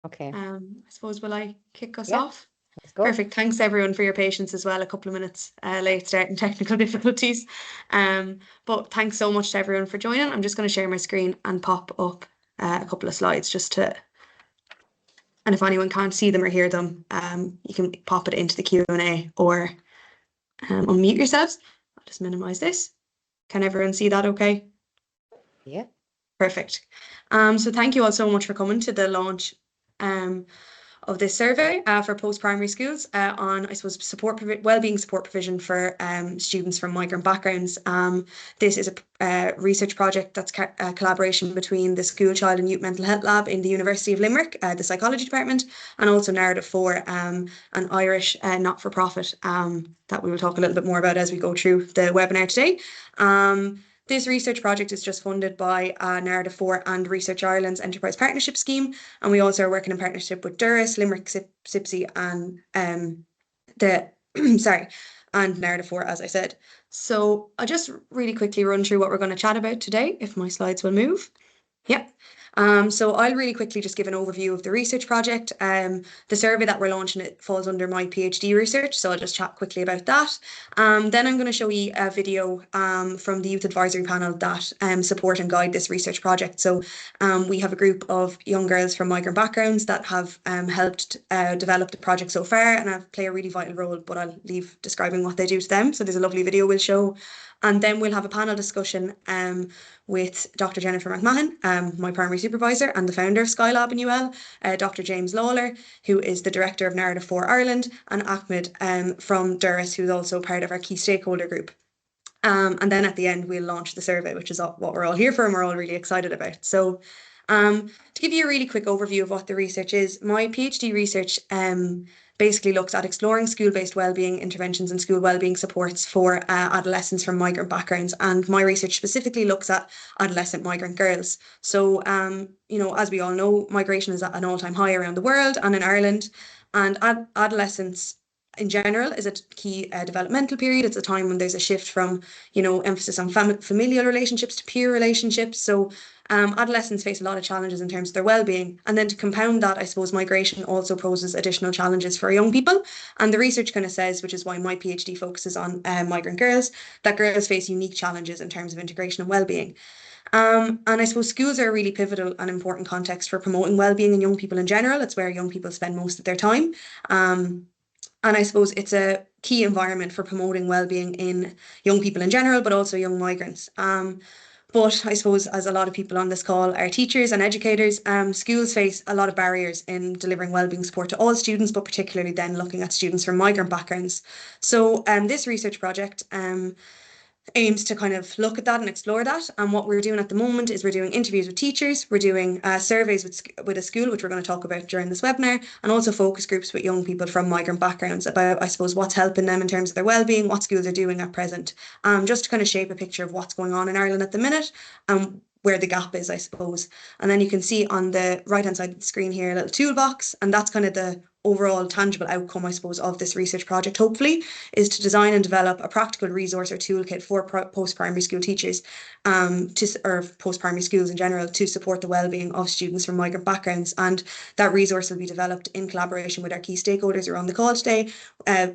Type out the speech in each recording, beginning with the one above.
Okay. I suppose, will I kick us Yeah, off? let's go. Perfect. Thanks everyone for your patience as well. A couple of minutes late starting technical difficulties. But thanks so much to everyone for joining. I'm just going to share my screen and pop up a couple of slides just to, and if anyone can't see them or hear them, you can pop it into the Q&A or unmute yourselves. I'll just minimize this. Can everyone see that okay? Yeah. Perfect. So thank you all so much for coming to the launch of this survey for post-primary schools on, I suppose, wellbeing support provision for students from migrant backgrounds. This is a research project that's a collaboration between the School, Child and Youth Mental Health Lab in the University of Limerick, the psychology department, and also Narrative 4, an Irish not-for-profit that we will talk a little bit more about as we go through the webinar today. This research project is just funded by Narrative 4 and Research Ireland's Enterprise Partnership Scheme, and we also are working in partnership with Durris, Limerick, SIPSI, and and Narrative 4, as I said. So I'll just really quickly run through what we're going to chat about today, if my slides will move. Yep. So I'll really quickly just give an overview of the research project. The survey that we're launching, it falls under my PhD research, so I'll just chat quickly about that. Then I'm going to show you a video from the Youth Advisory Panel that support and guide this research project. So we have a group of young girls from migrant backgrounds that have helped develop the project so far and have played a really vital role, but I'll leave describing what they do to them. So there's a lovely video we'll show. And then we'll have a panel discussion with Dr Jennifer McMahon, my primary supervisor and the founder of SCY-Lab in UL, Dr James Lawler, who is the director of Narrative 4 Ireland, and Ahmed from Durris, who's also part of our key stakeholder group. And then at the end, we'll launch the survey, which is what we're all here for and we're all really excited about. So to give you a really quick overview of what the research is, my PhD research basically looks at exploring school-based wellbeing interventions and school wellbeing supports for adolescents from migrant backgrounds. And my research specifically looks at adolescent migrant girls. So, as we all know, migration is at an all-time high around the world and in Ireland. And adolescence in general is a key developmental period. It's a time when there's a shift from, emphasis on familial relationships to peer relationships. So adolescents face a lot of challenges in terms of their well-being. And then to compound that, I suppose migration also poses additional challenges for young people. And the research kind of says, which is why my PhD focuses on migrant girls, that girls face unique challenges in terms of integration and well-being. And I suppose schools are a really pivotal and important context for promoting well-being in young people in general. It's where young people spend most of their time. And I suppose it's a key environment for promoting well-being in young people in general, but also young migrants. But I suppose, as a lot of people on this call are teachers and educators, schools face a lot of barriers in delivering wellbeing support to all students, but particularly then looking at students from migrant backgrounds. So this research project aims to kind of look at that and explore that. And what we're doing at the moment is we're doing interviews with teachers, we're doing surveys with a school, which we're going to talk about during this webinar, and also focus groups with young people from migrant backgrounds about, I suppose, what's helping them in terms of their well-being, what schools are doing at present, just to kind of shape a picture of what's going on in Ireland at the minute and where the gap is, I suppose. And then you can see on the right-hand side of the screen here a little toolbox, and that's kind of the overall tangible outcome, I suppose, of this research project, hopefully, is to design and develop a practical resource or toolkit for post-primary school teachers or post-primary schools in general to support the well-being of students from migrant backgrounds. And that resource will be developed in collaboration with our key stakeholders who are on the call today,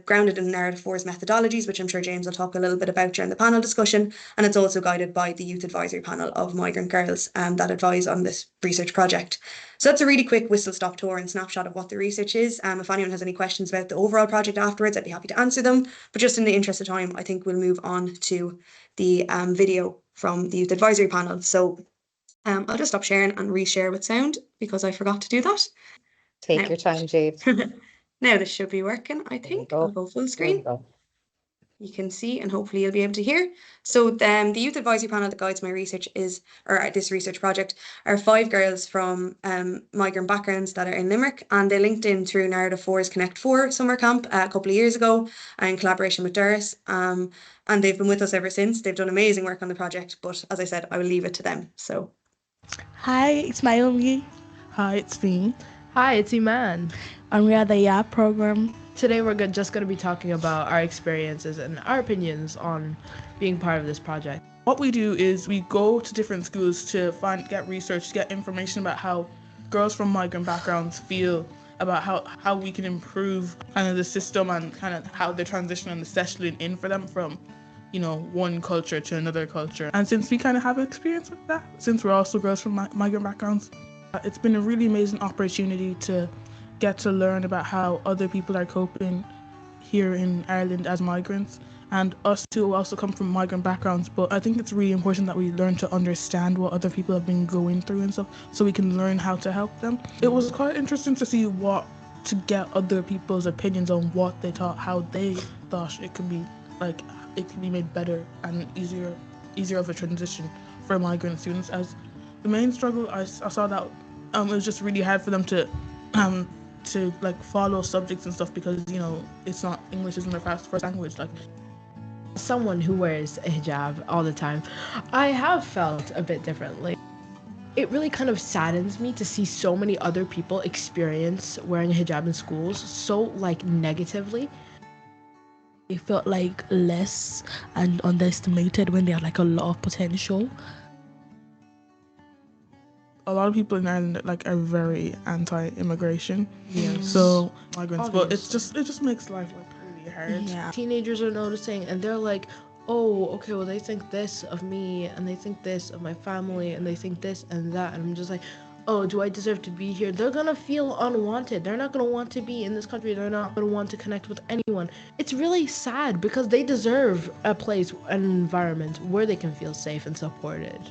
grounded in Narrative 4's methodologies, which I'm sure James will talk a little bit about during the panel discussion. And it's also guided by the Youth Advisory Panel of migrant girls that advise on this research project. So that's a really quick whistle-stop tour and snapshot of what the research is. If anyone has any questions about the overall project afterwards, I'd be happy to answer them. But just in the interest of time, I think we'll move on to the video from the Youth Advisory Panel. So I'll just stop sharing and reshare with sound because I forgot to do that. Take your time, Jade. Now this should be working, I think. I'll go full screen. You can see and hopefully you'll be able to hear. So the Youth Advisory Panel that guides my research this research project are 5 girls from migrant backgrounds that are in Limerick, and they linked in through Narrative 4's Connect 4 summer camp a couple of years ago in collaboration with Durris, and they've been with us ever since. They've done amazing work on the project, but as I said, I will leave it to them. So, hi, it's Naomi. Hi, it's me. Hi, it's Iman. And we are the YAP program. Today we're just going to be talking about our experiences and our opinions on being part of this project. What we do is we go to different schools to get research, get information about how girls from migrant backgrounds feel about how we can improve kind of the system and kind of how they're transitioning and settling in for them from, one culture to another culture. And since we kind of have experience with that, since we're also girls from migrant backgrounds, it's been a really amazing opportunity to get to learn about how other people are coping here in Ireland as migrants, and us too also come from migrant backgrounds. But I think it's really important that we learn to understand what other people have been going through and stuff, so we can learn how to help them. It was quite interesting to see to get other people's opinions on what they thought, how they thought it could be made better and easier of a transition for migrant students. As the main struggle, I saw that it was just really hard for them to follow subjects and stuff because it's not English isn't their first language. Someone who wears a hijab all the time, I have felt a bit differently. It really kind of saddens me to see so many other people experience wearing a hijab in schools so negatively. They felt less and underestimated when they had a lot of potential. A lot of people in Ireland are very anti-immigration. Yes. So migrants, Obviously. but it just makes life really hard. Yeah. Teenagers are noticing and they're like, oh, okay, well they think this of me and they think this of my family and they think this and that, and I'm just like, oh, do I deserve to be here? They're gonna feel unwanted. They're not gonna want to be in this country. They're not gonna want to connect with anyone. It's really sad because they deserve a place, an environment where they can feel safe and supported.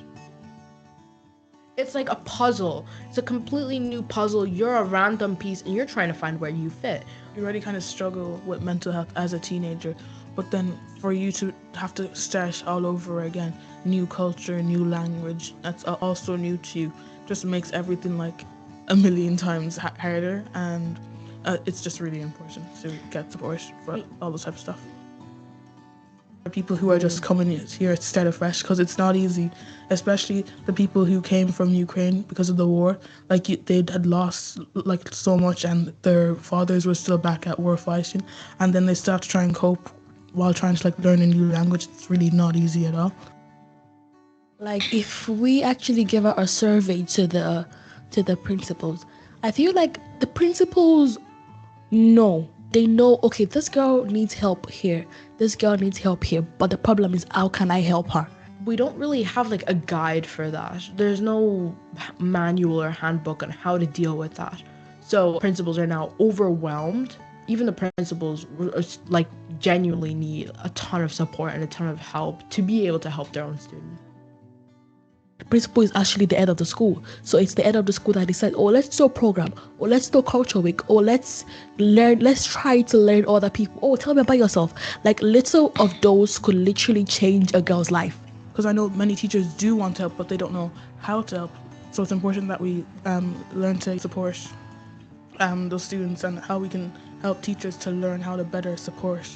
It's like a puzzle. It's a completely new puzzle. You're a random piece and you're trying to find where you fit. You already kind of struggle with mental health as a teenager, but then for you to have to start all over again, new culture, new language, that's also new to you, just makes everything a million times harder. And it's just really important to get support for all this type of stuff. People who are just coming here to start afresh, because it's not easy, especially the people who came from Ukraine because of the war. They had lost so much, and their fathers were still back at war fighting, and then they start to try and cope while trying to learn a new language. It's really not easy at all. If we actually give out a survey to the principals, I feel the principals know. They know, okay, this girl needs help here. This girl needs help here. But the problem is, how can I help her? We don't really have a guide for that. There's no manual or handbook on how to deal with that. So principals are now overwhelmed. Even the principals genuinely need a ton of support and a ton of help to be able to help their own students. The principal is actually the head of the school. So it's the head of the school that decides, oh, let's do a program, or let's do a culture week, or let's try to learn other people. Oh, tell me about yourself. Little of those could literally change a girl's life. Because I know many teachers do want to help, but they don't know how to help. So it's important that we learn to support those students, and how we can help teachers to learn how to better support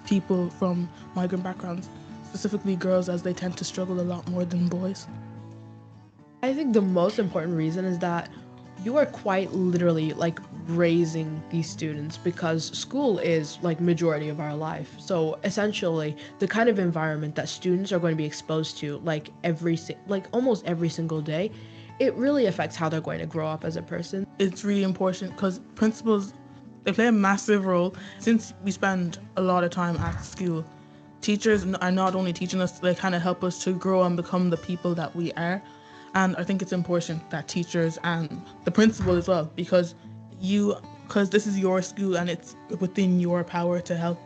people from migrant backgrounds, specifically girls, as they tend to struggle a lot more than boys. I think the most important reason is that you are quite literally raising these students, because school is majority of our life. So essentially the kind of environment that students are going to be exposed to almost every single day, it really affects how they're going to grow up as a person. It's really important because principals, they play a massive role. Since we spend a lot of time at school, teachers are not only teaching us, they kind of help us to grow and become the people that we are. And I think it's important that teachers and the principal as well, because this is your school and it's within your power to help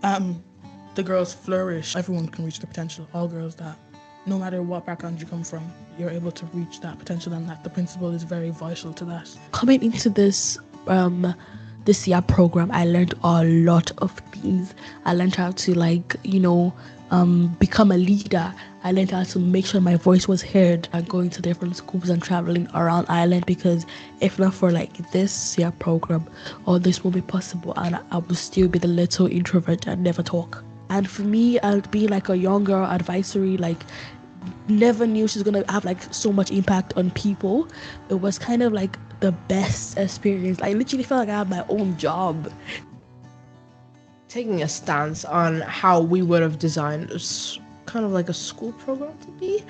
the girls flourish. Everyone can reach their potential. All girls, that no matter what background you come from, you're able to reach that potential, and that the principal is very vital to that. Coming into this year program, I learned a lot of things. I learned how to become a leader. I learned how to make sure my voice was heard and going to different schools and traveling around Ireland, because if not for this year program, all this won't be possible, and I will still be the little introvert and never talk. And for me, being a young girl advisory, never knew she's gonna have so much impact on people. It was kind of the best experience. I literally felt I had my own job. Taking a stance on how we would have designed kind of a school program to be,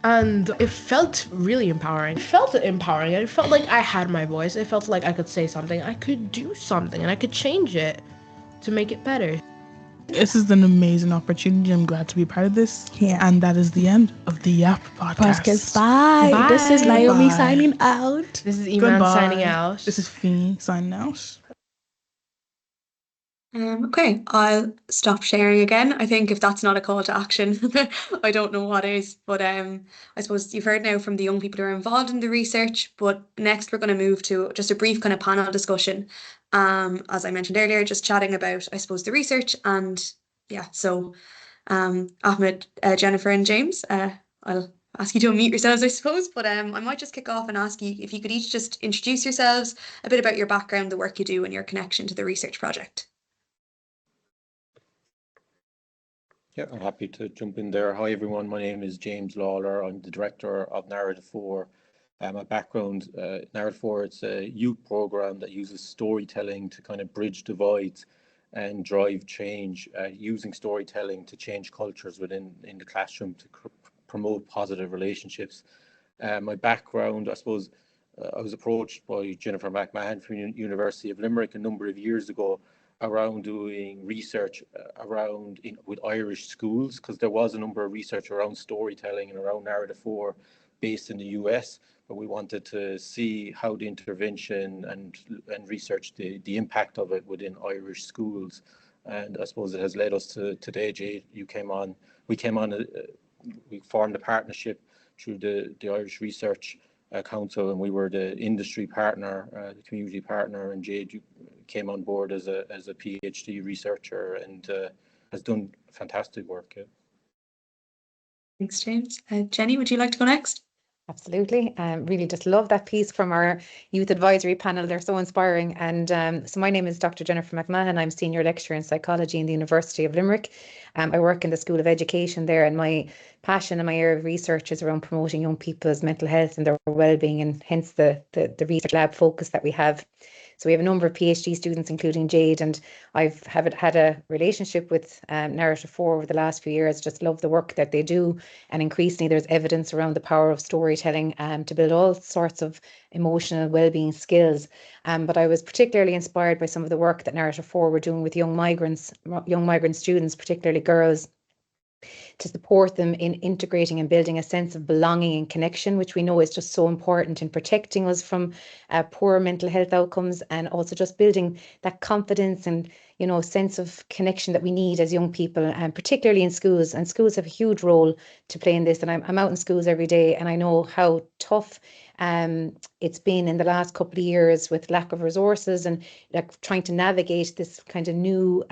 And it felt really empowering. It felt empowering. It felt like I had my voice. It felt like I could say something. I could do something and I could change it to make it better. This is an amazing opportunity. I'm glad to be part of this. Yeah. And that is the end of the YAP podcast. Bye. This is Bye. Naomi Bye. signing out. This is Iman Goodbye. signing out. This is Fee signing out. Okay, I'll stop sharing again. I think if that's not a call to action, I don't know what is. But I suppose you've heard now from the young people who are involved in the research. But next, we're going to move to just a brief kind of panel discussion. As I mentioned earlier, just chatting about, I suppose, the research. And yeah, so Ahmed, Jennifer, and James, I'll ask you to unmute yourselves, I suppose. But I might just kick off and ask you if you could each just introduce yourselves, a bit about your background, the work you do, and your connection to the research project. Yeah, I'm happy to jump in there. Hi, everyone. My name is James Lawler. I'm the director of Narrative 4. My background, Narrative 4, it's a youth program that uses storytelling to kind of bridge divides and drive change, using storytelling to change cultures in the classroom to promote positive relationships. My background, I suppose, I was approached by Jennifer McMahon from University of Limerick a number of years ago around doing research with Irish schools, because there was a number of research around storytelling and around Narrative 4 based in the US, but we wanted to see how the intervention and research the impact of it within Irish schools. And I suppose it has led us to today. Jade, we formed a partnership through the Irish Research Council, and we were the industry partner, the community partner, and Jade came on board as a PhD researcher and has done fantastic work. Yeah. Thanks, James. Jenny, would you like to go next? Absolutely. Really just love that piece from our youth advisory panel. They're so inspiring. And so my name is Dr. Jennifer McMahon. I'm senior lecturer in psychology in the University of Limerick. I work in the School of Education there, and my passion and my area of research is around promoting young people's mental health and their well-being, and hence the research lab focus that we have. So we have a number of PhD students, including Jade, and I've had a relationship with Narrative 4 over the last few years. Just love the work that they do, and increasingly there's evidence around the power of storytelling to build all sorts of emotional well-being skills. But I was particularly inspired by some of the work that Narrative 4 were doing with young migrant students, particularly girls, to support them in integrating and building a sense of belonging and connection, which we know is just so important in protecting us from poor mental health outcomes, and also just building that confidence and sense of connection that we need as young people, and particularly in schools. And schools have a huge role to play in this. And I'm out in schools every day, and I know how tough it's been in the last couple of years with lack of resources and like trying to navigate this kind of new,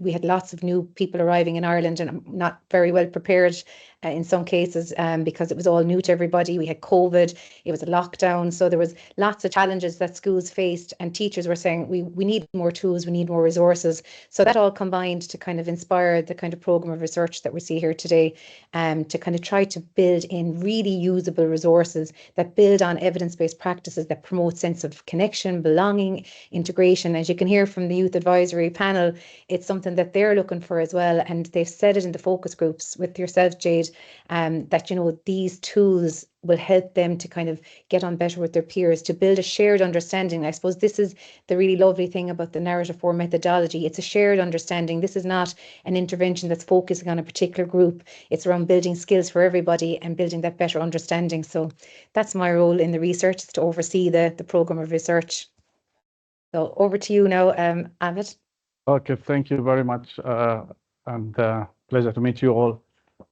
we had lots of new people arriving in Ireland and not very well prepared in some cases because it was all new to everybody. We had COVID, it was a lockdown. So there was lots of challenges that schools faced, and teachers were saying, we need more tools, we need more resources. So that all combined to kind of inspire the kind of program of research that we see here today, to kind of try to build in really usable resources that build on evidence-based practices that promote sense of connection, belonging, integration. As you can hear from the youth advisory panel, it's something that they're looking for as well. And they've said it in the focus groups with yourself, Jade, that, these tools will help them to kind of get on better with their peers, to build a shared understanding. I suppose this is the really lovely thing about the Narrative 4 methodology. It's a shared understanding. This is not an intervention that's focusing on a particular group. It's around building skills for everybody and building that better understanding. So that's my role in the research, is to oversee the program of research. So over to you now, Ahmed. Okay, thank you very much, and pleasure to meet you all.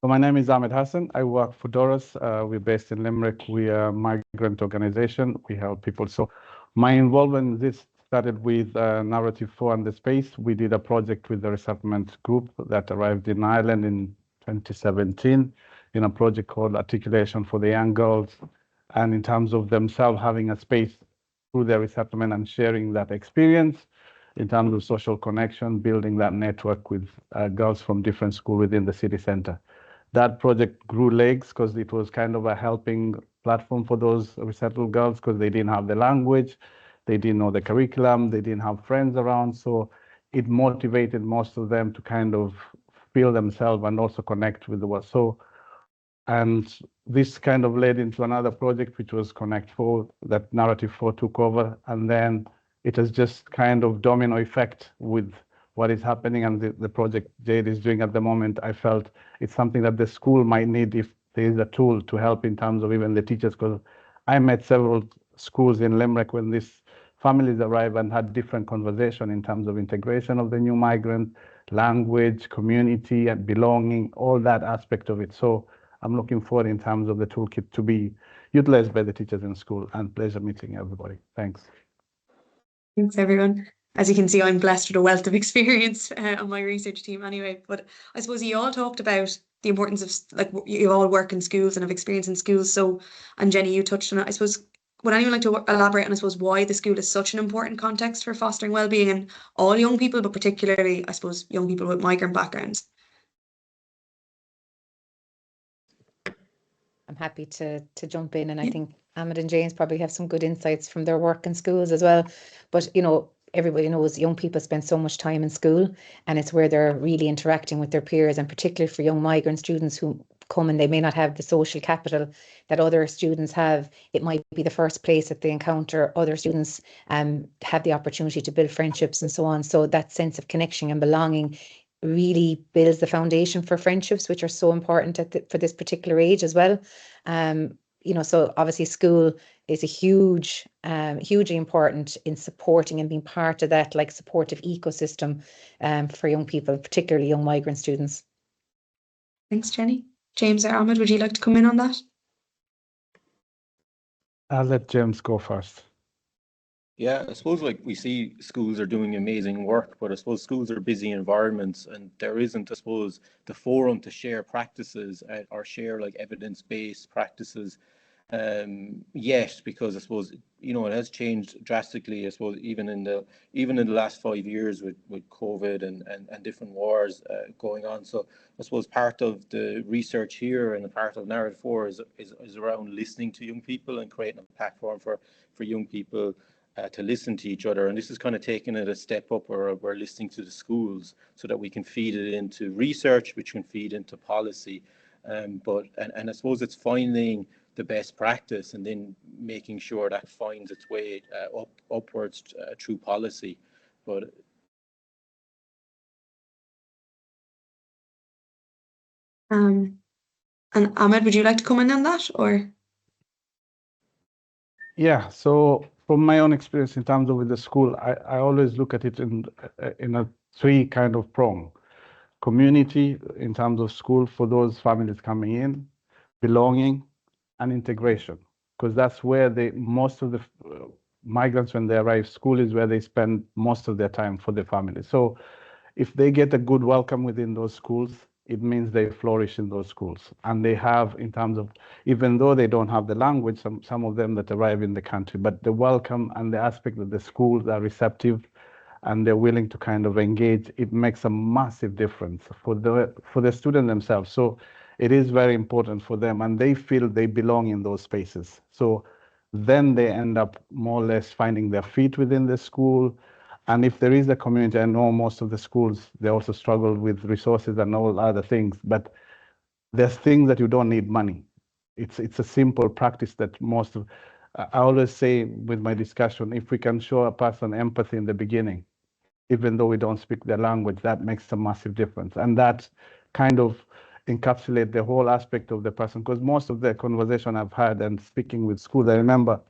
So my name is Ahmed Hassan. I work for Doris. We're based in Limerick. We are a migrant organization. We help people. So my involvement in this started with Narrative 4 and the Space. We did a project with the resettlement group that arrived in Ireland in 2017 in a project called Articulation for the Young Girls. And in terms of themselves having a space through their resettlement and sharing that experience, in terms of social connection, building that network with girls from different schools within the city center. That project grew legs because it was kind of a helping platform for those resettled girls, because they didn't have the language, they didn't know the curriculum, they didn't have friends around. So it motivated most of them to kind of feel themselves and also connect with the world. So And this kind of led into another project, which was Connect 4, that Narrative 4 took over. And then it has just kind of domino effect with what is happening, and the project Jade is doing at the moment. I felt it's something that the school might need if there is a tool to help in terms of even the teachers, because I met several schools in Limerick when these families arrived and had different conversation in terms of integration of the new migrant, language, community, and belonging, all that aspect of it. So I'm looking forward in terms of the toolkit to be utilized by the teachers in school, and pleasure meeting everybody. Thanks. Thanks, everyone. As you can see, I'm blessed with a wealth of experience on my research team anyway. But I suppose you all talked about the importance of, like, you all work in schools and have experience in schools. So, and Jenny, you touched on it. I suppose, would anyone like to elaborate on, I suppose, why the school is such an important context for fostering well-being in all young people, but particularly, I suppose, young people with migrant backgrounds? I'm happy to jump in, and I think Ahmed and James probably have some good insights from their work in schools as well. But everybody knows young people spend so much time in school, and it's where they're really interacting with their peers, and particularly for young migrant students who come and they may not have the social capital that other students have. It might be the first place that they encounter other students, have the opportunity to build friendships and so on. So that sense of connection and belonging really builds the foundation for friendships, which are so important for this particular age as well. So obviously school is a hugely important in supporting and being part of that, like, supportive ecosystem for young people, particularly young migrant students. Thanks, Jenny. James or Ahmed, would you like to come in on that? I'll let James go first. Yeah, I suppose, like, we see schools are doing amazing work, but I suppose schools are busy environments, and there isn't, I suppose, the forum to share practices or share, like, evidence-based practices yet, because I suppose it has changed drastically. I suppose even in the last 5 years with COVID and different wars going on. So I suppose part of the research here and the part of Narrative 4 is around listening to young people and creating a platform for young people to listen to each other. And this is kind of taking it a step up, where we're listening to the schools so that we can feed it into research, which can feed into policy. But I suppose it's finding the best practice and then making sure that finds its way upwards through policy. But and Ahmed, would you like to come in on that, or? Yeah, so from my own experience in terms of with the school, I always look at it in a three kind of prong. Community in terms of school for those families coming in, belonging, and integration, because that's where most of the migrants, when they arrive, school is where they spend most of their time for their family. So if they get a good welcome within those schools, it means they flourish in those schools. And they have, in terms of, even though they don't have the language, some of them that arrive in the country, but the welcome and the aspect that the schools are receptive and they're willing to kind of engage, it makes a massive difference for the student themselves. So it is very important for them, and they feel they belong in those spaces. So then they end up more or less finding their feet within the school. And if there is a community, I know most of the schools, they also struggle with resources and all other things, but there's things that you don't need money. It's a simple practice that I always say with my discussion, if we can show a person empathy in the beginning, even though we don't speak their language, that makes a massive difference. And that kind of encapsulate the whole aspect of the person, because most of the conversation I've had and speaking with schools, I remember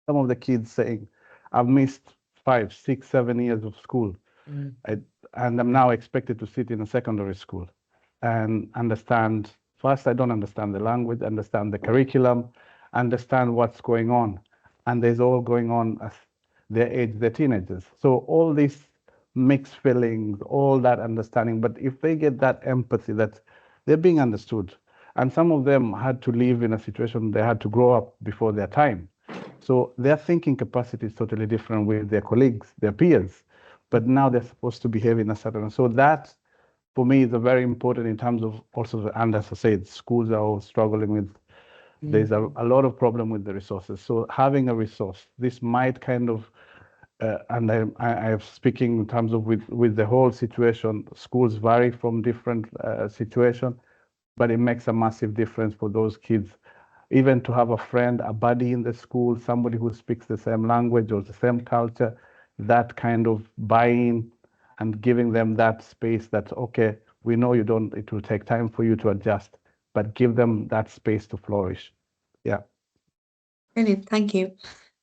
some of the kids saying, I've missed 5, 6, 7 years of school. And I'm now expected to sit in a secondary school and understand. First, I don't understand the language, understand the curriculum, understand what's going on. And there's all going on as their age, they're teenagers. So all these mixed feelings, all that understanding. But if they get that empathy that they're being understood, and some of them had to live in a situation they had to grow up before their time. So their thinking capacity is totally different with their colleagues, their peers. But now they're supposed to behave in a certain way. So that, for me, is a very important in terms of also, and as I said, schools are all struggling with, there's a lot of problem with the resources. So having a resource, this might kind of, and I'm speaking in terms of with the whole situation, schools vary from different situation, but it makes a massive difference for those kids. Even to have a friend, a buddy in the school, somebody who speaks the same language or the same culture, that kind of buy-in and giving them that space that, okay, we know it will take time for you to adjust, but give them that space to flourish. Yeah. Brilliant, thank you.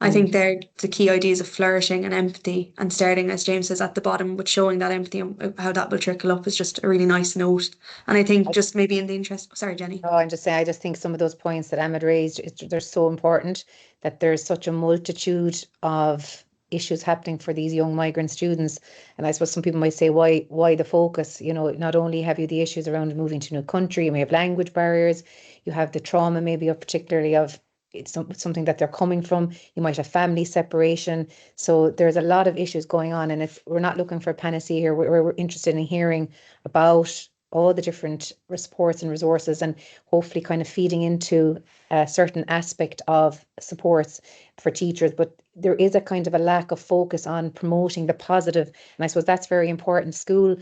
I think they're the key ideas of flourishing and empathy, and starting, as James says, at the bottom with showing that empathy and how that will trickle up is just a really nice note. And I think just maybe in the interest, sorry, Jenny. Oh, I'm just saying, I just think some of those points that Ahmed raised, they're so important, that there's such a multitude of issues happening for these young migrant students. And I suppose some people might say, why the focus? You know, not only have you the issues around moving to a new country, you may have language barriers, you have the trauma maybe of particularly of it's something that they're coming from. You might have family separation. So there's a lot of issues going on, and we're not looking for a panacea here. We're interested in hearing about all the different supports and resources, and hopefully kind of feeding into a certain aspect of supports for teachers. But there is a kind of a lack of focus on promoting the positive, and I suppose that's very important. School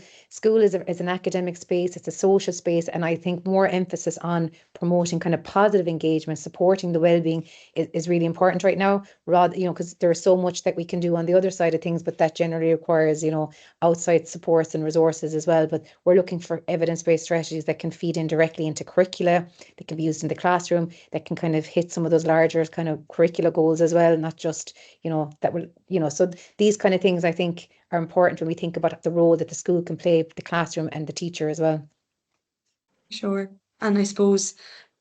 is an academic space, it's a social space, and I think more emphasis on promoting kind of positive engagement, supporting the well-being is really important right now, rather, because there's so much that we can do on the other side of things, but that generally requires, outside supports and resources as well. But we're looking for evidence-based strategies that can feed in directly into curricula, that can be used in the classroom, that can kind of hit some of those larger kind of curricular goals as well, not just, that will, so these kind of things I think are important when we think about the role that the school can play, the classroom and the teacher as well. Sure. And I suppose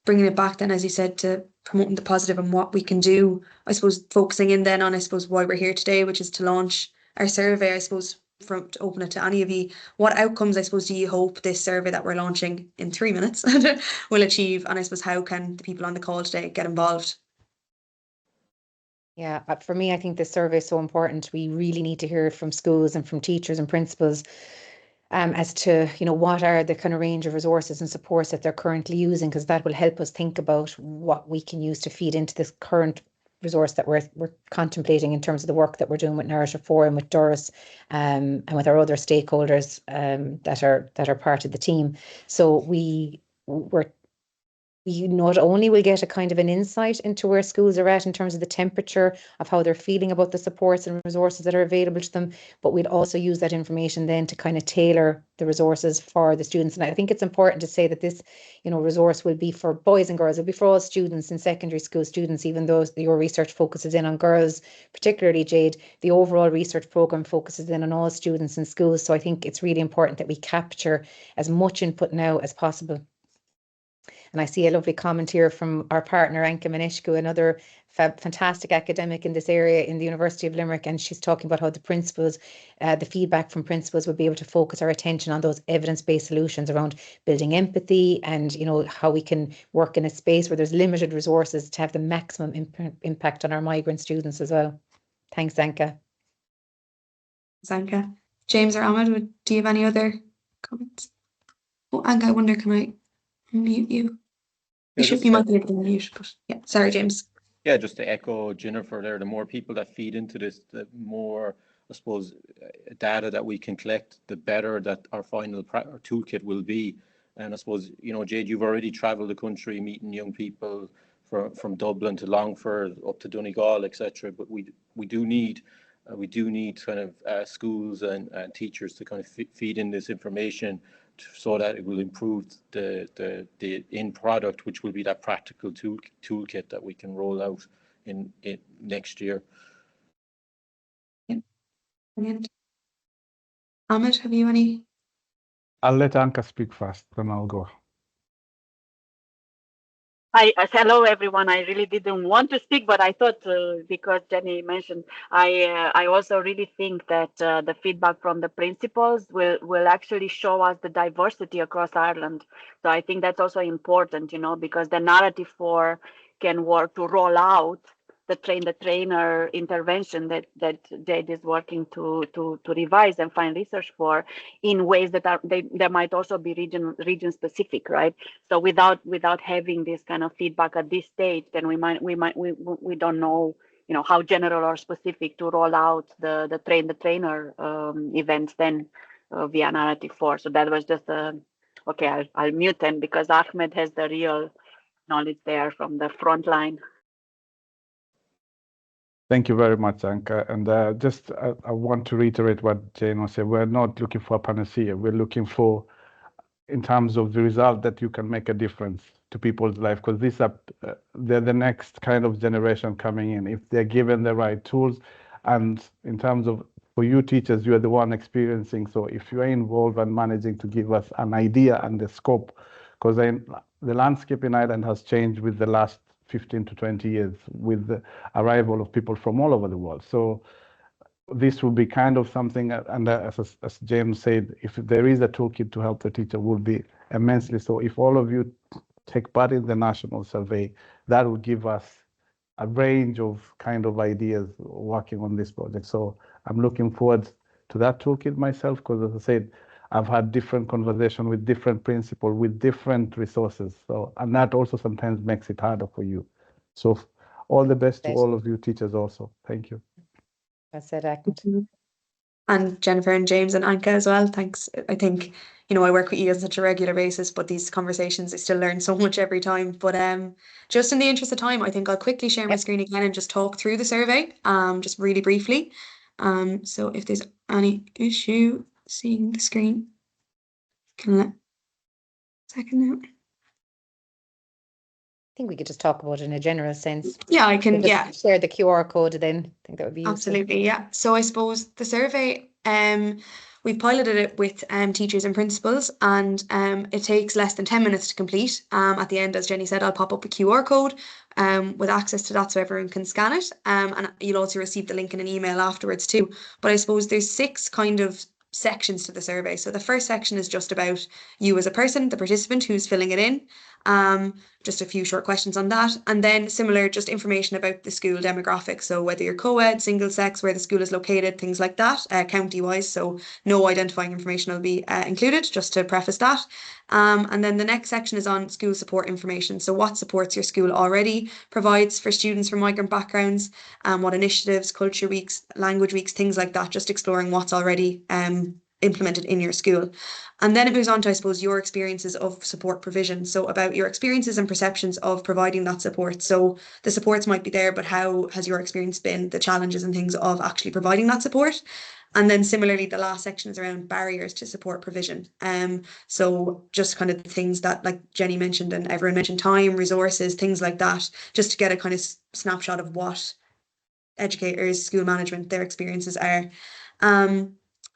bringing it back then, as you said, to promoting the positive and what we can do, I suppose focusing in then on, I suppose, why we're here today, which is to launch our survey, I suppose, to open it to any of you. What outcomes, I suppose, do you hope this survey that we're launching in 3 minutes will achieve? And I suppose, how can the people on the call today get involved? Yeah, for me, I think this survey is so important. We really need to hear from schools and from teachers and principals as to, what are the kind of range of resources and supports that they're currently using, because that will help us think about what we can use to feed into this current resource that we're contemplating in terms of the work that we're doing with Narrative 4 and with Doris and with our other stakeholders that are part of the team. So we not only will get a kind of an insight into where schools are at in terms of the temperature of how they're feeling about the supports and resources that are available to them, but we'll also use that information then to kind of tailor the resources for the students. And I think it's important to say that this, resource will be for boys and girls, it'll be for all students in secondary school students, even though your research focuses in on girls, particularly Jade, the overall research programme focuses in on all students in schools. So I think it's really important that we capture as much input now as possible. And I see a lovely comment here from our partner, Anka Manishku, another fantastic academic in this area in the University of Limerick. And she's talking about how the principals, the feedback from principals will be able to focus our attention on those evidence-based solutions around building empathy and, how we can work in a space where there's limited resources to have the maximum impact on our migrant students as well. Thanks, Anka. Thanks, Anka. James or Ahmed, do you have any other comments? Oh, Anka, I wonder, can I mute you? You might be able to mute, but yeah, sorry, James. Yeah, just to echo Jennifer there, the more people that feed into this, the more, I suppose, data that we can collect, the better that our final toolkit will be. And I suppose, Jade, you've already traveled the country meeting young people from Dublin to Longford up to Donegal, etc. But we do need kind of schools and teachers to kind of feed in this information, so that it will improve the end product, which will be that practical toolkit that we can roll out in next year. Yeah, brilliant. Ahmed, have you any? I'll let Anka speak first, then I'll go. Hello everyone. I really didn't want to speak, but I thought because Jenny mentioned, I also really think that the feedback from the principals will actually show us the diversity across Ireland. So I think that's also important, because the Narrative 4 can work to roll out the train-the-trainer intervention that Jade is working to revise and find research for in ways that there might also be region specific, right? So without having this kind of feedback at this stage, then we don't know, how general or specific to roll out the train-the-trainer events then via Narrative 4. So that was just Okay, I'll mute them because Ahmed has the real knowledge there from the front line. Thank you very much, Anka. And I want to reiterate what Jane was saying. We're not looking for a panacea. We're looking for, in terms of the result, that you can make a difference to people's life, because these are they're the next kind of generation coming in. If they're given the right tools, and in terms of, for you teachers, you are the one experiencing. So if you are involved and managing to give us an idea and the scope, because the landscape in Ireland has changed with the last 15 to 20 years with the arrival of people from all over the world. So this will be kind of something, and as James said, if there is a toolkit to help the teacher, would be immensely so. If all of you take part in the national survey, that will give us a range of kind of ideas working on this project. So I'm looking forward to that toolkit myself, because as I said, I've had different conversations with different principals, with different resources. So, and that also sometimes makes it harder for you. So all the best to all of you teachers also. Thank you. That's it, Ahmed. And Jennifer and James and Anka as well. Thanks. I think, I work with you on such a regular basis, but these conversations, I still learn so much every time. But just in the interest of time, I think I'll quickly share my screen again and just talk through the survey, just really briefly. So if there's any issue seeing the screen, can let second now. I think we could just talk about it in a general sense. Yeah, I can. Yeah, share the QR code then. I think that would be useful. Absolutely. Yeah. So I suppose the survey, we've piloted it with teachers and principals, and it takes less than 10 minutes to complete. At the end, as Jenny said, I'll pop up a QR code with access to that so everyone can scan it. And you'll also receive the link in an email afterwards too. But I suppose there's 6 kind of sections to the survey. So the first section is just about you as a person, the participant who's filling it in. Just a few short questions on that, and then similar just information about the school demographics, so whether you're co-ed, single sex, where the school is located, things like that, county wise. So no identifying information will be included, just to preface that. And then the next section is on school support information, so what supports your school already provides for students from migrant backgrounds, what initiatives, culture weeks, language weeks, things like that, just exploring what's already implemented in your school. And then it moves on to, I suppose, your experiences of support provision. So about your experiences and perceptions of providing that support. So the supports might be there, but how has your experience been, the challenges and things of actually providing that support? And then similarly, the last section is around barriers to support provision. So just kind of the things that, like Jenny mentioned and everyone mentioned, time, resources, things like that, just to get a kind of snapshot of what educators, school management, their experiences are.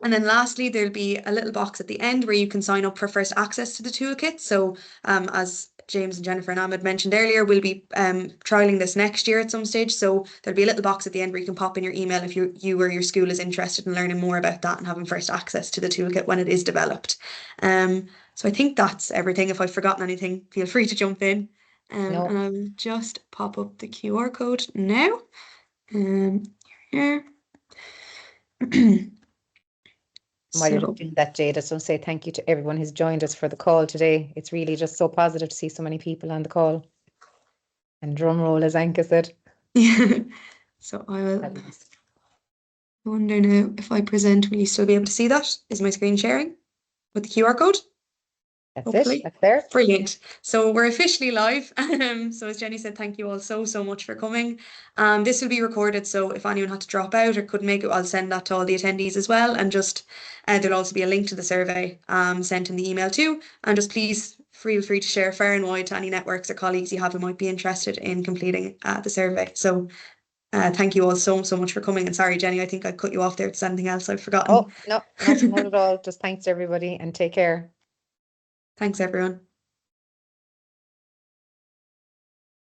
And then lastly, there'll be a little box at the end where you can sign up for first access to the toolkit. So as James and Jennifer and Ahmed mentioned earlier, we'll be trialing this next year at some stage. So there'll be a little box at the end where you can pop in your email if you or your school is interested in learning more about that and having first access to the toolkit when it is developed. So I think that's everything. If I've forgotten anything, feel free to jump in. No. And I'll just pop up the QR code now. Here. While you're doing that, Jade, I just want to say thank you to everyone who's joined us for the call today. It's really just so positive to see so many people on the call. And drum roll, as Anka said. So I will wonder now if I present, will you still be able to see that? Is my screen sharing with the QR code? That's Hopefully. it. That's there. Brilliant. So we're officially live. So as Jenny said, thank you all so much for coming. This will be recorded, so if anyone had to drop out or couldn't make it, I'll send that to all the attendees as well. And just there'll also be a link to the survey sent in the email too. And just please feel free to share far and wide to any networks or colleagues you have who might be interested in completing the survey. So thank you all so much for coming. And sorry, Jenny, I think I cut you off there. Is there anything else I've forgotten? Oh, no, not at all. Just thanks to everybody and take care. Thanks, everyone.